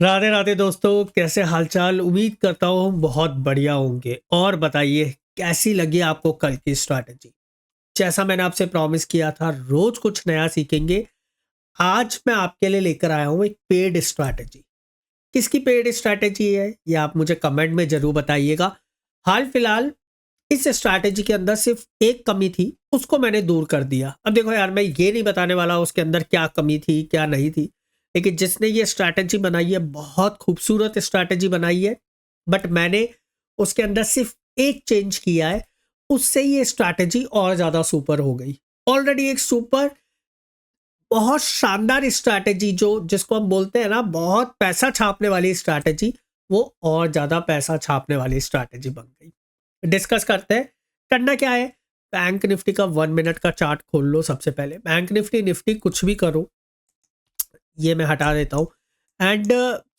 राधे राधे दोस्तों, कैसे हालचाल। उम्मीद करता हूँ बहुत बढ़िया होंगे। और बताइए कैसी लगी आपको कल की स्ट्रैटेजी। जैसा मैंने आपसे प्रॉमिस किया था, रोज कुछ नया सीखेंगे। आज मैं आपके लिए लेकर आया हूँ एक पेड स्ट्रैटेजी। किसकी पेड स्ट्रैटेजी है ये आप मुझे कमेंट में जरूर बताइएगा। हाल फिलहाल इस स्ट्रैटेजी के अंदर सिर्फ एक कमी थी, उसको मैंने दूर कर दिया। अब देखो यार, मैं ये नहीं बताने वाला उसके अंदर क्या कमी थी क्या नहीं थी, लेकिन जिसने ये स्ट्रैटेजी बनाई है बहुत खूबसूरत स्ट्रैटेजी बनाई है। बट मैंने उसके अंदर सिर्फ एक चेंज किया है, उससे ये स्ट्रैटेजी और ज्यादा सुपर हो गई। ऑलरेडी एक सुपर बहुत शानदार स्ट्रैटेजी जो जिसको हम बोलते हैं ना बहुत पैसा छापने वाली स्ट्रैटेजी, वो और ज्यादा पैसा छापने वाली स्ट्रैटेजी बन गई। डिस्कस करते हैं करना क्या है। बैंक निफ्टी का 1 मिनट का चार्ट खोल लो। सबसे पहले बैंक निफ्टी निफ्टी कुछ भी करो, ये मैं हटा देता हूँ। एंड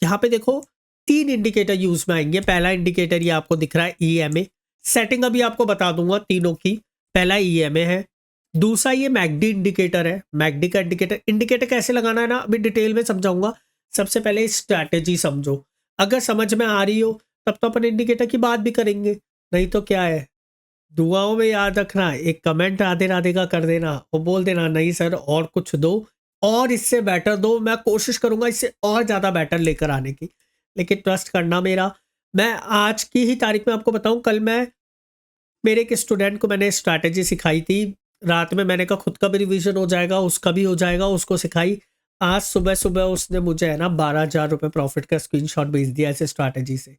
यहाँ पे देखो तीन इंडिकेटर यूज में आएंगे। पहला इंडिकेटर ये आपको दिख रहा है ईएमए। सेटिंग अभी आपको बता दूंगा तीनों की। पहला ईएमए है, दूसरा ये मैकडी इंडिकेटर है। मैकडी का इंडिकेटर इंडिकेटर कैसे लगाना है ना अभी डिटेल में समझाऊंगा। सबसे पहले स्ट्रैटेजी समझो। अगर समझ में आ रही हो तब तो अपन इंडिकेटर की बात भी करेंगे, नहीं तो क्या है। दुआओं में याद रखना, एक कमेंट राधे राधे का कर देना और बोल देना नहीं सर और कुछ दो, और इससे बेटर दो। मैं कोशिश करूंगा इससे और ज़्यादा बेटर लेकर आने की, लेकिन ट्रस्ट करना मेरा। मैं आज की ही तारीख में आपको बताऊं, कल मैं मेरे एक स्टूडेंट को मैंने स्ट्रैटेजी सिखाई थी। रात में मैंने कहा खुद का भी रिवीजन हो जाएगा उसका भी हो जाएगा, उसको सिखाई। आज सुबह सुबह उसने मुझे है ना 12,000 रुपये प्रॉफिट का स्क्रीनशॉट भेज दिया ऐसे स्ट्रैटेजी से।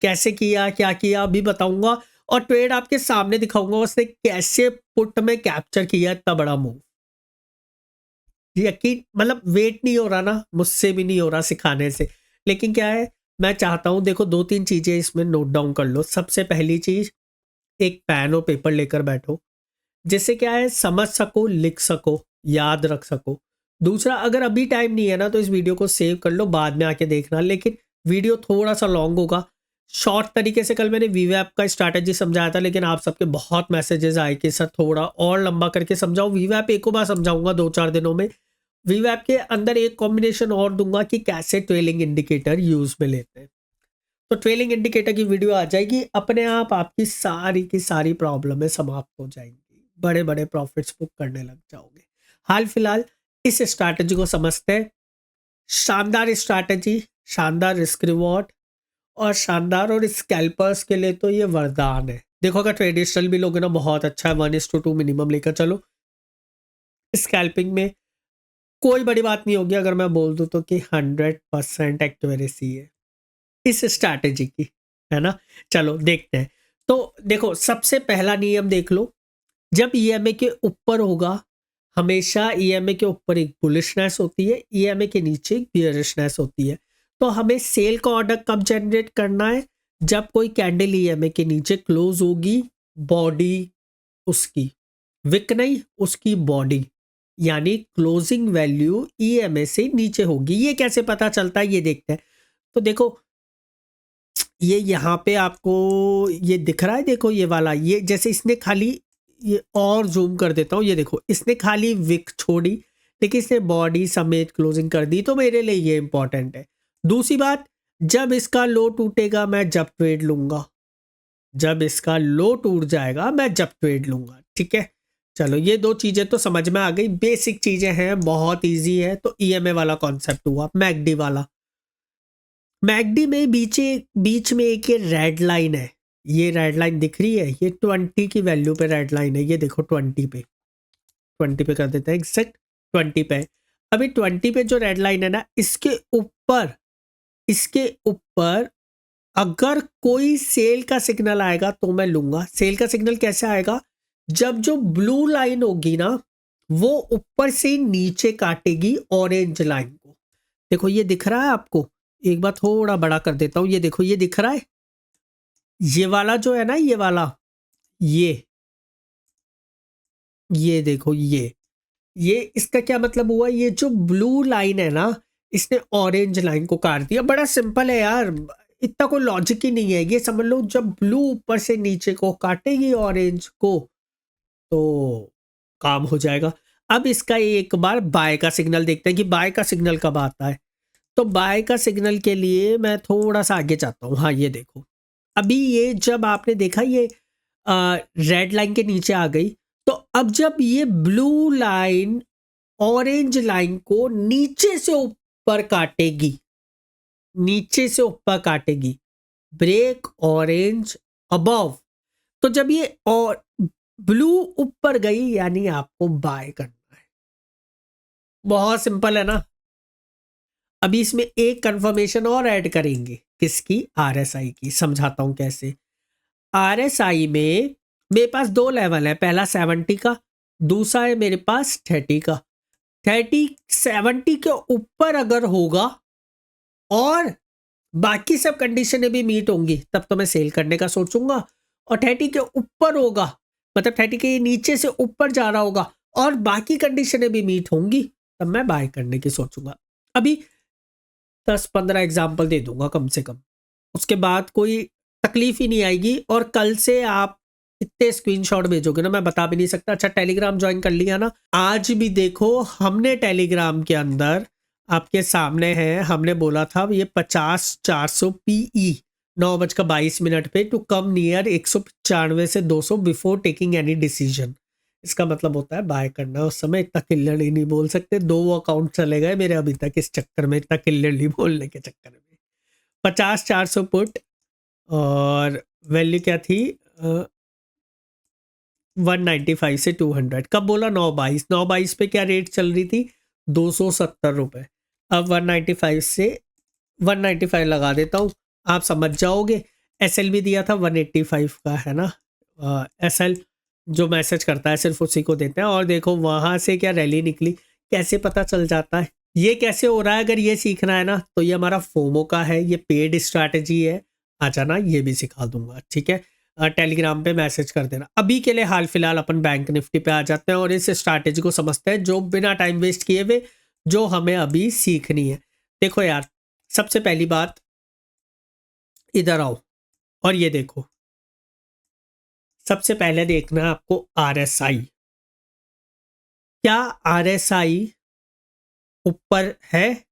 कैसे किया क्या किया अभी बताऊंगा, और ट्रेड आपके सामने दिखाऊंगा उसने कैसे पुट में कैप्चर किया इतना बड़ा मूव। यकीन मतलब वेट नहीं हो रहा ना, मुझसे भी नहीं हो रहा सिखाने से। लेकिन क्या है, मैं चाहता हूं देखो दो तीन चीजें इसमें नोट डाउन कर लो। सबसे पहली चीज, एक पेन और पेपर लेकर बैठो, जिससे क्या है समझ सको, लिख सको, याद रख सको। दूसरा, अगर अभी टाइम नहीं है ना तो इस वीडियो को सेव कर लो, बाद में आके देखना। लेकिन वीडियो थोड़ा सा लॉन्ग होगा। शॉर्ट तरीके से कल मैंने वीवैप का स्ट्रैटेजी समझाया था, लेकिन आप सबके बहुत मैसेजेस आए कि सर थोड़ा और लंबा करके समझाओ। वीवैप एक बार समझाऊंगा 2-4 दिनों में। वीवैप के अंदर एक कॉम्बिनेशन और दूंगा कि कैसे ट्रेलिंग इंडिकेटर यूज में लेते हैं। तो ट्रेलिंग इंडिकेटर की वीडियो आ जाएगी, अपने आप आपकी सारी की सारी प्रॉब्लमें समाप्त हो जाएंगी, बड़े बड़े प्रॉफिट्स बुक करने लग जाओगे। हाल फिलहाल इस स्ट्रैटेजी को समझते हैं। शानदार स्ट्रैटेजी, शानदार रिस्क रिवॉर्ड, और शानदार और स्कैल्पर्स के लिए तो ये वरदान है। देखो अगर ट्रेडिशनल भी लोगे ना बहुत अच्छा है, 1:2 मिनिमम लेकर चलो। स्कैल्पिंग में कोई बड़ी बात नहीं होगी अगर मैं बोल दूं तो कि 100% एक्यूरेसी है इस स्ट्रैटेजी की, है ना। चलो देखते हैं। तो देखो सबसे पहला नियम देख लो। जब ईएमए के ऊपर होगा, हमेशा ईएमए के ऊपर एक बुलिशनेस होती है, ईएमए के नीचे एक बियरिशनेस होती है। तो हमें सेल का ऑर्डर कब जनरेट करना है, जब कोई कैंडल ईएमए के नीचे क्लोज होगी। बॉडी उसकी विक नहीं, उसकी बॉडी यानी क्लोजिंग वैल्यू ईएमए से नीचे होगी। ये कैसे पता चलता है ये देखते हैं। तो देखो ये यहाँ पे आपको ये दिख रहा है, देखो ये वाला, ये जैसे इसने खाली, ये और जूम कर देता हूँ, ये देखो इसने खाली विक छोड़ी, लेकिन इसने बॉडी समेत क्लोजिंग कर दी। तो मेरे लिए ये इंपॉर्टेंट है। दूसरी बात, जब इसका लो टूटेगा मैं जब ट्रेड लूंगा, जब इसका लो टूट जाएगा मैं जब ट्रेड लूंगा। ठीक है, चलो ये दो चीजें तो समझ में आ गई, बेसिक चीजें हैं, बहुत इजी है। तो ईएमए वाला कॉन्सेप्ट हुआ। मैकडी वाला, मैकडी में बीच में एक ये रेड लाइन है। ये रेड लाइन दिख रही है, ये 20 की वैल्यू पे रेड लाइन है। ये देखो 20 पे कर देते हैं एग्जैक्ट 20 पे। अभी 20 पे जो रेड लाइन है ना, इसके ऊपर अगर कोई सेल का सिग्नल आएगा तो मैं लूंगा। सेल का सिग्नल कैसे आएगा, जब जो ब्लू लाइन होगी ना वो ऊपर से नीचे काटेगी ऑरेंज लाइन को। देखो ये दिख रहा है आपको, एक बार थोड़ा बड़ा कर देता हूं। ये देखो ये दिख रहा है, ये वाला जो है ना, ये वाला, ये देखो ये इसका क्या मतलब हुआ, ये जो ब्लू लाइन है ना इसने ऑरेंज लाइन को काट दिया। बड़ा सिंपल है यार, इतना कोई लॉजिक ही नहीं है। ये समझ लो जब ब्लू ऊपर से नीचे को काटेगी ऑरेंज को तो काम हो जाएगा। अब इसका एक बार बाय का सिग्नल देखते हैं कि बाय का सिग्नल कब आता है। तो बाय का सिग्नल के लिए मैं थोड़ा सा आगे चाहता हूँ। हाँ ये देखो, अभी ये जब आपने देखा ये रेड लाइन के नीचे आ गई, तो अब जब ये ब्लू लाइन ऑरेंज लाइन को नीचे से ऊपर काटेगी, नीचे से ऊपर काटेगी, ब्रेक ऑरेंज अबव, तो जब ये और ब्लू ऊपर गई यानी आपको बाय करना है। बहुत सिंपल है ना। अभी इसमें एक कंफर्मेशन और ऐड करेंगे, किसकी? आरएसआई की। समझाता हूं कैसे। आरएसआई में मेरे पास दो लेवल है, पहला 70 का, दूसरा है मेरे पास 30 का। 30 70 के ऊपर अगर होगा और बाकी सब कंडीशनें भी मीट होंगी तब तो मैं सेल करने का सोचूंगा, और 30 के ऊपर होगा मतलब 30 के नीचे से ऊपर जा रहा होगा और बाकी कंडीशनें भी मीट होंगी तब मैं बाय करने की सोचूंगा। अभी 10-15 एग्जाम्पल दे दूंगा कम से कम, उसके बाद कोई तकलीफ ही नहीं आएगी। और कल से आप इतने स्क्रीनशॉट भेजोगे ना, मैं बता भी नहीं सकता। अच्छा टेलीग्राम ज्वाइन कर लिया ना? आज भी देखो हमने टेलीग्राम के अंदर आपके सामने है, हमने बोला था ये 50-400 PE 9:22 पे टू कम नियर 195 से 200 बिफोर टेकिंग एनी डिसीजन। इसका मतलब होता है बाय करना। उस समय इतना क्लियरली नहीं बोल सकते, 2 अकाउंट चले गए मेरे अभी तक इस चक्कर में, इतना क्लियरली बोलने के चक्कर में। 50-400 पुट और वैल्यू क्या थी? 195 से 200। कब बोला? 9/22। 9/22 पे क्या रेट चल रही थी? 270 रुपये। अब 195 से 195 लगा देता हूँ, आप समझ जाओगे। एसएल भी दिया था 185 का, है ना? एसएल जो मैसेज करता है सिर्फ उसी को देते हैं। और देखो वहाँ से क्या रैली निकली, कैसे पता चल जाता है, ये कैसे हो रहा है। अगर ये सीखना है ना तो ये हमारा फोमो का है, ये पेड स्ट्रैटेजी है। आ जाना, ये भी सिखा दूंगा, ठीक है? टेलीग्राम पे मैसेज कर देना। अभी के लिए हाल फिलहाल अपन बैंक निफ्टी पे आ जाते हैं और इस स्ट्रैटेजी को समझते हैं जो बिना टाइम वेस्ट किए हुए जो हमें अभी सीखनी है। देखो यार, सबसे पहली बात, इधर आओ और ये देखो। सबसे पहले देखना है आपको आरएसआई। क्या आरएसआई ऊपर है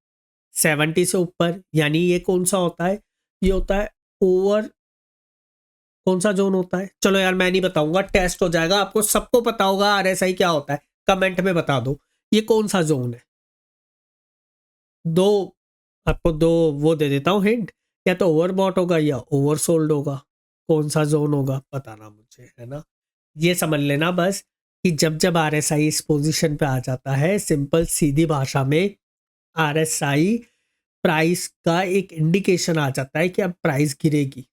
70 से ऊपर? यानी ये कौन सा होता है? ये होता है ओवर, कौन सा जोन होता है? चलो यार मैं नहीं बताऊंगा, टेस्ट हो जाएगा। आपको सबको पता होगा आरएसआई क्या होता है, कमेंट में बता दो ये कौन सा जोन है। दो आपको दो वो दे देता हूँ हिंट, या तो ओवरबॉट होगा या ओवरसोल्ड होगा। कौन सा जोन होगा बताना मुझे, है ना? ये समझ लेना बस कि जब जब आरएसआई इस पोजीशन पे आ जाता है, सिंपल सीधी भाषा में आरएसआई प्राइस का एक इंडिकेशन आ जाता है कि अब प्राइस गिरेगी।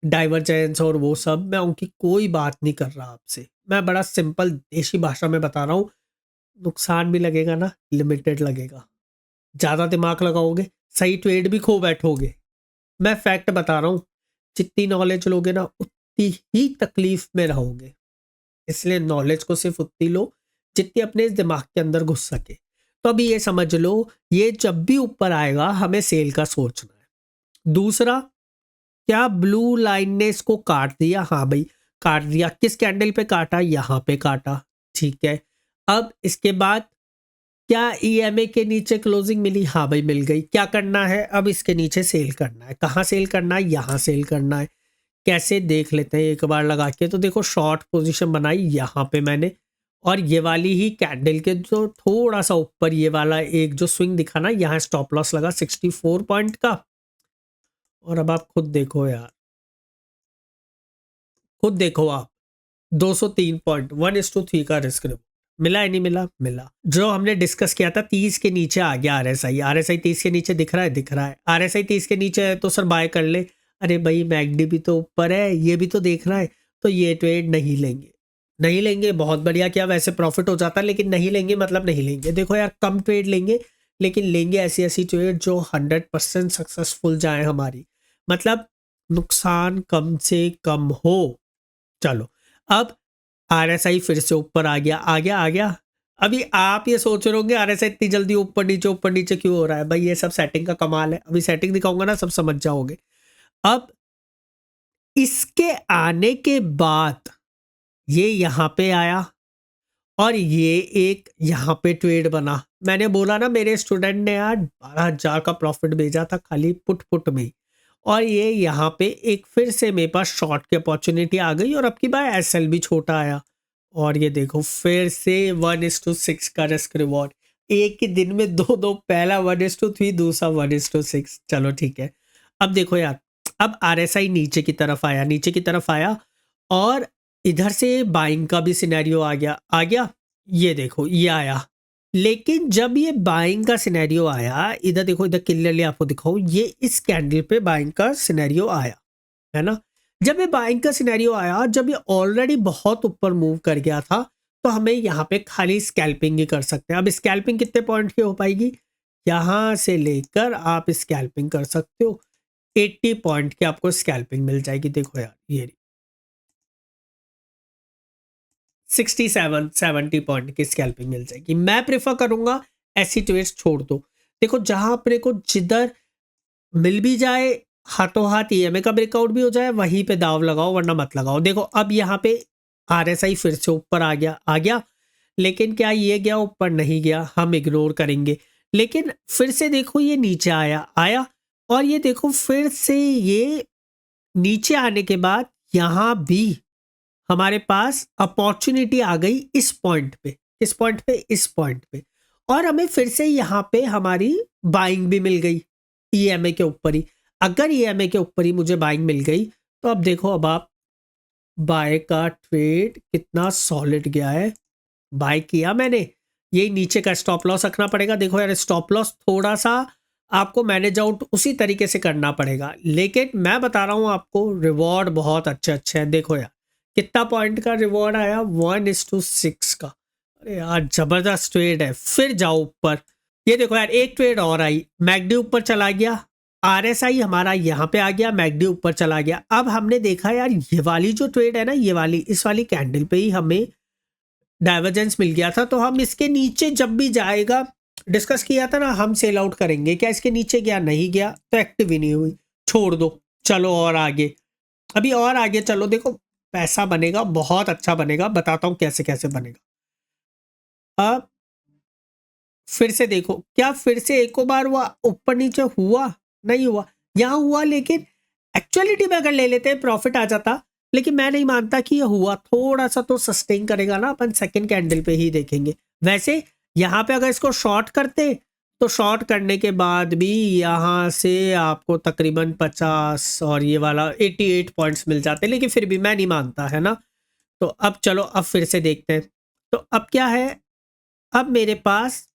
डाइवर्जेंस और वो सब मैं उनकी कोई बात नहीं कर रहा आपसे, मैं बड़ा सिंपल देशी भाषा में बता रहा हूँ। नुकसान भी लगेगा ना, लिमिटेड लगेगा। ज़्यादा दिमाग लगाओगे सही ट्रेड भी खो बैठोगे। मैं फैक्ट बता रहा हूँ, जितनी नॉलेज लोगे ना उतनी ही तकलीफ में रहोगे। इसलिए नॉलेज को सिर्फ उतनी लो जितनी अपने इस दिमाग के अंदर घुस सके। तो अभी ये समझ लो, ये जब भी ऊपर आएगा हमें सेल का सोचना है। दूसरा, क्या ब्लू लाइन ने इसको काट दिया? हाँ भाई काट दिया। किस कैंडल पे काटा? यहाँ पे काटा, ठीक है। अब इसके बाद क्या ईएमए के नीचे क्लोजिंग मिली? हाँ भाई मिल गई। क्या करना है? अब इसके नीचे सेल करना है। कहाँ सेल करना है? यहाँ सेल करना है। कैसे देख लेते हैं एक बार लगा के। तो देखो शॉर्ट पोजीशन बनाई यहाँ पे मैंने, और ये वाली ही कैंडल के जो थोड़ा सा ऊपर ये वाला एक जो स्विंग दिखा ना, यहाँ स्टॉप लॉस लगा 64 पॉइंट का। और अब आप खुद देखो यार, खुद देखो आप, 203 पॉइंट, 1:3 का रिस्क रिवॉर्ड मिला है नहीं मिला? मिला। जो हमने डिस्कस किया था 30 के नीचे आ गया आरएसआई। आरएसआई 30 के नीचे दिख रहा है? दिख रहा है। आरएसआई 30 के नीचे है तो सर बाय कर ले। अरे भाई मैगडी भी तो ऊपर है, ये भी तो देखना है, तो ये ट्रेड नहीं लेंगे। नहीं लेंगे, बहुत बढ़िया, क्या वैसे प्रॉफिट हो जाता, लेकिन नहीं लेंगे मतलब नहीं लेंगे। देखो यार कम ट्रेड लेंगे, लेकिन लेंगे ऐसी ऐसी ट्रेड जो 100% सक्सेसफुल जाए हमारी, मतलब नुकसान कम से कम हो। चलो अब आरएसआई फिर से ऊपर आ गया, आ गया, आ गया। अभी आप ये सोच रहे होंगे आरएसआई इतनी जल्दी ऊपर नीचे क्यों हो रहा है? भाई ये सब सेटिंग का कमाल है। अभी सेटिंग दिखाऊंगा ना सब समझ जाओगे। अब इसके आने के बाद ये यहां पे आया और ये एक यहाँ पे ट्रेड बना। मैंने बोला ना मेरे स्टूडेंट ने यार 12,000 का प्रॉफिट भेजा था खाली पुट में ही। और ये यहाँ पे एक फिर से मेरे पास शॉर्ट की अपॉर्चुनिटी आ गई और अब की बार एसएल भी छोटा आया। और ये देखो फिर से 1:6 का रिस्क रिवॉर्ड। एक ही दिन में दो दो, पहला 1:3, दूसरा 1:6। चलो ठीक है। अब देखो यार, अब आरएसआई नीचे की तरफ आया, नीचे की तरफ आया और इधर से बाइंग का भी सिनेरियो आ गया। ये देखो ये आया। लेकिन जब ये बाइंग का सिनेरियो आया, इधर देखो, इधर क्लियरली आपको दिखाऊं, ये इस कैंडल पे बाइंग का सिनेरियो आया है ना। जब ये बाइंग का सिनेरियो आया, जब ये ऑलरेडी बहुत ऊपर मूव कर गया था, तो हमें यहाँ पे खाली स्कैल्पिंग ही कर सकते हैं। अब स्कैल्पिंग कितने पॉइंट की हो पाएगी? यहां से लेकर आप स्कैल्पिंग कर सकते हो 80 पॉइंट की, आपको स्कैल्पिंग मिल जाएगी। देखो यार ये 67-70 पॉइंट की स्कैल्पिंग मिल जाएगी। मैं प्रेफर करूंगा ऐसी ट्रेड्स छोड़ दो। देखो जहां अपने को जिधर मिल भी जाए, हाथों हाथ ईएमए का ब्रेकआउट भी हो जाए, वहीं पे दाव लगाओ, वरना मत लगाओ। देखो अब यहाँ पे आरएसआई फिर से ऊपर आ गया। लेकिन क्या ये गया ऊपर? नहीं गया, हम इग्नोर करेंगे। लेकिन फिर से देखो ये नीचे आया और ये देखो फिर से ये नीचे आने के बाद यहां भी हमारे पास अपॉर्चुनिटी आ गई इस पॉइंट पे। इस पॉइंट पे, इस पॉइंट पे। और हमें फिर से यहां पे हमारी बाइंग भी मिल गई ईएमए के ऊपर ही। अगर ईएमए के ऊपर ही मुझे बाइंग मिल गई तो अब देखो, अब आप बाय का ट्रेड कितना सॉलिड गया है। बाय किया मैंने, यही नीचे का स्टॉप लॉस रखना पड़ेगा। देखो यार स्टॉप लॉस थोड़ा सा आपको मैनेज आउट उसी तरीके से करना पड़ेगा, लेकिन मैं बता रहा हूं आपको रिवॉर्ड बहुत अच्छे अच्छे हैं। देखो यार कितना पॉइंट का रिवॉर्ड आया, 1:6 का। अरे यार जबरदस्त ट्रेड है। फिर जाओ ऊपर, ये देखो यार एक ट्रेड और आई, मैकडी ऊपर चला गया, आरएसआई हमारा यहाँ पे आ गया, मैकडी ऊपर चला गया। अब हमने देखा यार ये वाली जो ट्रेड है ना, ये वाली, इस वाली कैंडल पे ही हमें डाइवर्जेंस मिल गया था। तो हम इसके नीचे जब भी जाएगा, डिस्कस किया था ना, हम सेल आउट करेंगे। क्या इसके नीचे गया? नहीं गया, तो एक्टिव ही नहीं हुई, छोड़ दो। चलो और आगे, अभी और आगे चलो। देखो पैसा बनेगा, बहुत अच्छा बनेगा, बताता हूं कैसे कैसे बनेगा। अब फिर से देखो, क्या फिर से एक बार हुआ ऊपर नीचे? हुआ नहीं हुआ, यहां हुआ, लेकिन एक्चुअलिटी में अगर ले लेते हैं प्रॉफिट आ जाता। लेकिन मैं नहीं मानता कि ये हुआ, थोड़ा सा तो सस्टेन करेगा ना, अपन सेकंड कैंडल पे ही देखेंगे। वैसे यहां पे अगर इसको शॉर्ट करते तो शॉर्ट करने के बाद भी यहां से आपको तकरीबन 50 और ये वाला 88 पॉइंट्स मिल जाते, लेकिन फिर भी मैं नहीं मानता, है ना। तो अब चलो, अब फिर से देखते हैं। तो अब क्या है, अब मेरे पास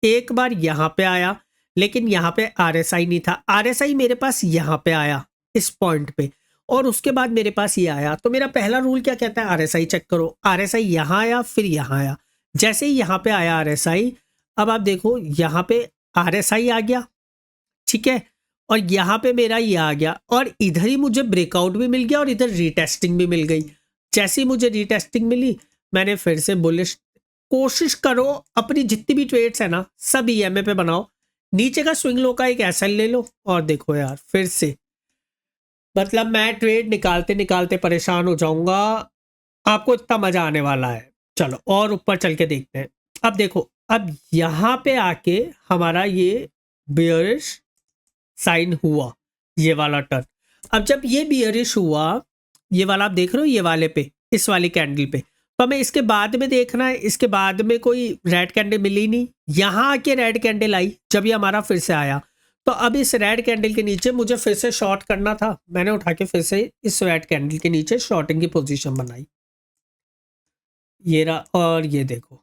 एक बार यहां पे आया, लेकिन यहां पे आरएसआई नहीं था। आरएसआई मेरे पास यहां पे आया इस पॉइंट पे, और उसके बाद मेरे पास ये आया। तो मेरा पहला रूल क्या कहता है? आरएसआई चेक करो। आरएसआई यहां आया, फिर यहां आया। जैसे ही यहां पे आया आरएसआई, अब आप देखो यहां पे आरएसआई आ गया, ठीक है, और यहां पे मेरा ये आ गया, और इधर ही मुझे ब्रेकआउट भी मिल गया और इधर रीटेस्टिंग भी मिल गई। जैसे ही मुझे रीटेस्टिंग मिली, मैंने फिर से बुलिश। कोशिश करो अपनी जितनी भी ट्रेड्स है ना, सब ईएमए पे बनाओ। नीचे का स्विंग लो का एक एसएल ले लो, और देखो यार फिर से, मतलब मैं ट्रेड निकालते निकालते परेशान हो जाऊंगा। आपको इतना मजा आने वाला है। चलो और ऊपर चल के देखते हैं। अब देखो, अब यहां पे आके हमारा ये बियरिश साइन हुआ, ये वाला टर्न। अब जब ये बियरिश हुआ, ये वाला आप देख रहे हो, ये वाले पे, इस वाली कैंडल पे, तो हमें इसके बाद में देखना है। इसके बाद में कोई रेड कैंडल मिली नहीं, यहां आके रेड कैंडल आई जब ये हमारा फिर से आया। तो अब इस रेड कैंडल के नीचे मुझे फिर से शॉर्ट करना था। मैंने उठा के फिर से इस रेड कैंडल के नीचे शॉर्टिंग की पोजीशन बनाई, ये रहा। और ये देखो,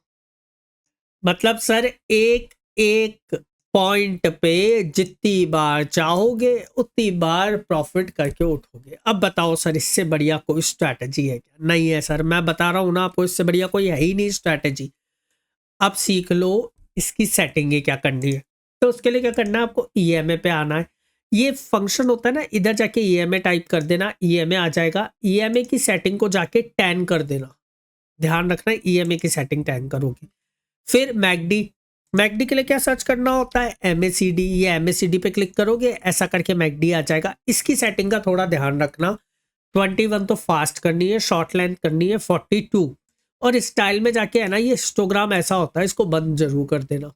मतलब सर एक एक पॉइंट पे जितनी बार चाहोगे उतनी बार प्रॉफिट करके उठोगे। अब बताओ सर, इससे बढ़िया कोई स्ट्रैटेजी है क्या? नहीं है सर, मैं बता रहा हूं ना आपको, इससे बढ़िया कोई है ही नहीं स्ट्रैटेजी। अब सीख लो इसकी सेटिंग क्या करनी है। तो उसके लिए क्या करना है, आपको ईएमए पे आना है। ये फंक्शन होता है ना, इधर जाके ईएमए टाइप कर देना, ईएमए आ जाएगा। ईएमए की सेटिंग को जाके 10 कर देना, ध्यान रखना ईएमए की सेटिंग 10 करोगी। फिर मैकडी, मैकडी के लिए क्या सर्च करना होता है? एमएसीडी। ये एमएसीडी पे क्लिक करोगे, ऐसा करके मैकडी आ जाएगा। इसकी सेटिंग का थोड़ा ध्यान रखना, 21 तो फास्ट करनी है, शॉर्ट लेंथ करनी है 42, और स्टाइल में जाके है ना, ये हिस्टोग्राम ऐसा होता है, इसको बंद जरूर कर देना।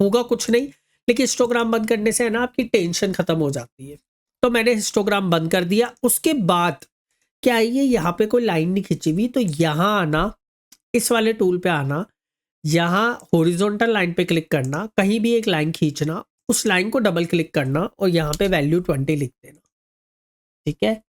होगा कुछ नहीं, लेकिन हिस्टोग्राम बंद करने से है ना आपकी टेंशन खत्म हो जाती है। तो मैंने हिस्टोग्राम बंद कर दिया। उसके बाद क्या है, ये यहाँ पे कोई लाइन नहीं खिंची हुई, तो यहाँ आना, इस वाले टूल पे आना, यहाँ हॉरिजॉन्टल लाइन पे क्लिक करना, कहीं भी एक लाइन खींचना, उस लाइन को डबल क्लिक करना और यहाँ पे वैल्यू 20 लिख देना। ठीक है,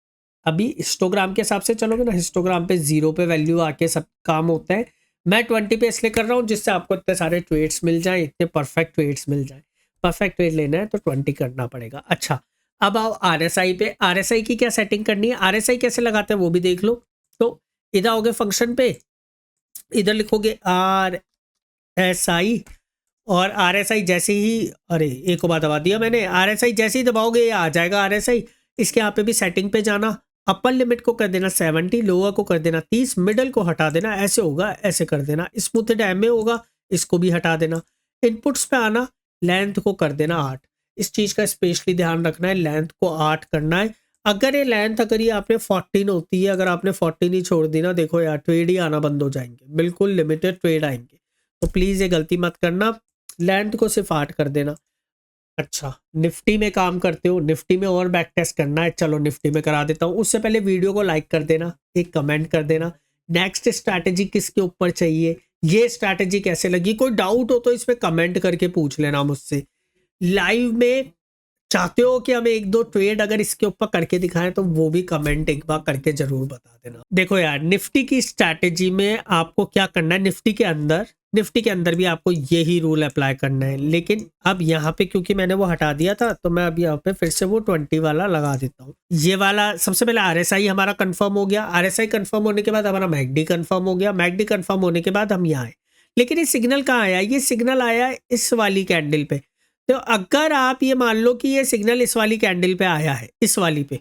अभी हिस्टोग्राम के हिसाब से चलोगे ना, हिस्टोग्राम पे 0 पे वैल्यू आके सब काम होता है। मैं 20 पे इसलिए कर रहा हूँ जिससे आपको इतने सारे ट्वेट्स मिल जाए, इतने परफेक्ट ट्वेट्स मिल जाए। परफेक्ट ट्वेट लेना है तो 20 करना पड़ेगा। अच्छा, अब आओ RSI पे। RSI की क्या सेटिंग करनी है, RSI कैसे लगाते हैं वो भी देख लो। तो इधर आओगे फंक्शन पे, इधर लिखोगे RSI, और RSI जैसे ही, अरे एक को बात दबा दिया मैंने, RSI जैसे ही दबाओगे ये आ जाएगा RSI। इसके यहाँ पे भी सेटिंग पे जाना, अपर लिमिट को कर देना 70, लोअर को कर देना 30, मिडल को हटा देना, ऐसे होगा ऐसे कर देना, स्मूथ MA होगा, इसको भी हटा देना। इनपुट्स पे आना, लेंथ को कर देना 8। इस चीज का स्पेशली ध्यान रखना है, लेंथ को 8 करना है। अगर ये लेंथ, अगर ये आपने 14 होती है, अगर आपने 14 ही छोड़ दी ना, देखो यार ट्रेड ही आना बंद हो जाएंगे, बिल्कुल लिमिटेड ट्रेड आएंगे। तो प्लीज ये गलती मत करना, लेंथ को सिर्फ 8 कर देना। अच्छा, निफ्टी में काम करते हो, निफ्टी में और बैक टेस्ट करना है, चलो निफ्टी में करा देता हूँ। उससे पहले वीडियो को लाइक कर देना, एक कमेंट कर देना, नेक्स्ट स्ट्रैटेजी किसके ऊपर चाहिए, ये स्ट्रैटेजी कैसे लगी, कोई डाउट हो तो इसमें कमेंट करके पूछ लेना मुझसे। लाइव में चाहते हो कि हम 1-2 ट्रेड अगर इसके ऊपर करके दिखाएं तो वो भी कमेंट एक बार करके जरूर बता देना। देखो यार, निफ्टी की स्ट्रैटेजी में आपको क्या करना है, निफ्टी के अंदर भी आपको यही रूल अप्लाई करना है। लेकिन अब यहाँ पे क्योंकि मैंने वो हटा दिया था, तो मैं अब यहाँ पे फिर से वो 20 वाला लगा देता हूँ। ये वाला सबसे पहले RSI हमारा कंफर्म हो गया। RSI कंफर्म होने के बाद हमारा MACD कंफर्म हो गया। MACD कंफर्म होने के बाद हम यहाँ आए, लेकिन ये सिग्नल कहाँ आया, ये सिग्नल आया इस वाली कैंडल पे। तो अगर आप ये मान लो कि ये सिग्नल इस वाली कैंडल पे आया है, इस वाली पे,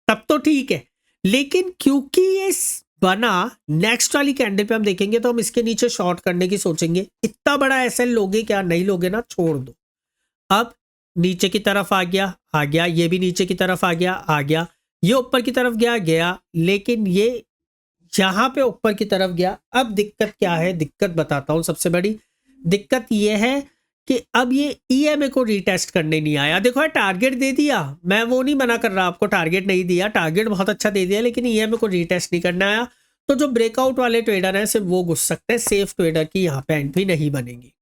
तब तो ठीक है। लेकिन क्योंकि ये बना नेक्स्ट वाली कैंडल पे, हम देखेंगे तो हम इसके नीचे शॉर्ट करने की सोचेंगे। इतना बड़ा SL लोगे क्या, नहीं लोगे ना, छोड़ दो। अब नीचे की तरफ आ गया, ये भी नीचे की तरफ आ गया, ये ऊपर की तरफ गया, लेकिन ये यहां पे ऊपर की तरफ गया। अब दिक्कत क्या है, दिक्कत बताता हूं। सबसे बड़ी दिक्कत ये है कि अब ये EMA को रीटेस्ट करने नहीं आया। देखो टारगेट दे दिया, मैं वो नहीं मना कर रहा, आपको टारगेट नहीं दिया, टारगेट बहुत अच्छा दे दिया, लेकिन EMA को रीटेस्ट नहीं करना आया। तो जो ब्रेकआउट वाले ट्रेडर हैं सिर्फ वो घुस सकते हैं, सेफ ट्रेडर की यहाँ पे एंट्री नहीं बनेगी।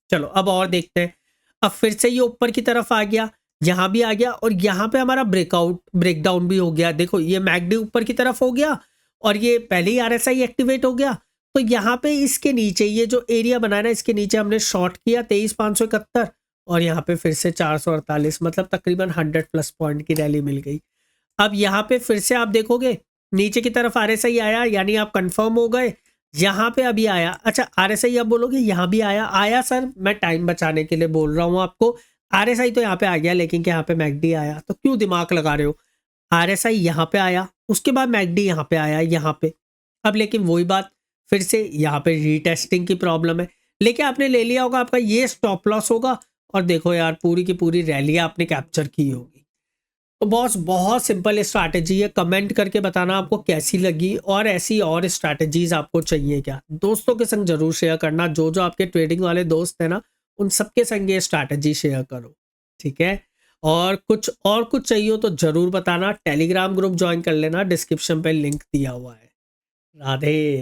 चलो अब और देखते हैं। अब फिर से ये ऊपर की तरफ आ गया, यहाँ भी आ गया, और यहाँ पे हमारा ब्रेकडाउन भी हो गया। देखो ये MACD ऊपर की तरफ हो गया और ये पहले ही RSI एक्टिवेट हो गया। तो यहाँ पे इसके नीचे ये जो एरिया बनाया ना, इसके नीचे हमने शॉर्ट किया 23,571, और यहाँ पे फिर से 448, मतलब तकरीबन 100+ पॉइंट की रैली मिल गई। अब यहाँ पे फिर से आप देखोगे नीचे की तरफ RSI आया, यानी आप कंफर्म हो गए। यहाँ पे अभी आया, अच्छा RSI अब बोलोगे यहाँ भी आया सर, मैं टाइम बचाने के लिए बोल रहा हूँ आपको। RSI तो यहाँ पे आ गया, लेकिन क्या यहाँ पे MACD आया, तो क्यों दिमाग लगा रहे हो। RSI यहाँ पे आया, उसके बाद MACD यहाँ पे आया, यहाँ पे। अब लेकिन वही बात, फिर से यहाँ पे रीटेस्टिंग की प्रॉब्लम है। लेकिन आपने ले लिया होगा, आपका ये स्टॉप लॉस होगा, और देखो यार पूरी की पूरी रैली आपने कैप्चर की होगी। तो बॉस बहुत सिंपल स्ट्रैटेजी है। कमेंट करके बताना आपको कैसी लगी, और ऐसी और स्ट्रैटेजीज आपको चाहिए क्या। दोस्तों के संग जरूर शेयर करना, जो जो आपके ट्रेडिंग वाले दोस्त हैं ना, उन सबके संग ये स्ट्रैटेजी शेयर करो, ठीक है। और कुछ चाहिए हो तो जरूर बताना। टेलीग्राम ग्रुप ज्वाइन कर लेना, डिस्क्रिप्शन पे लिंक दिया हुआ है। राधे।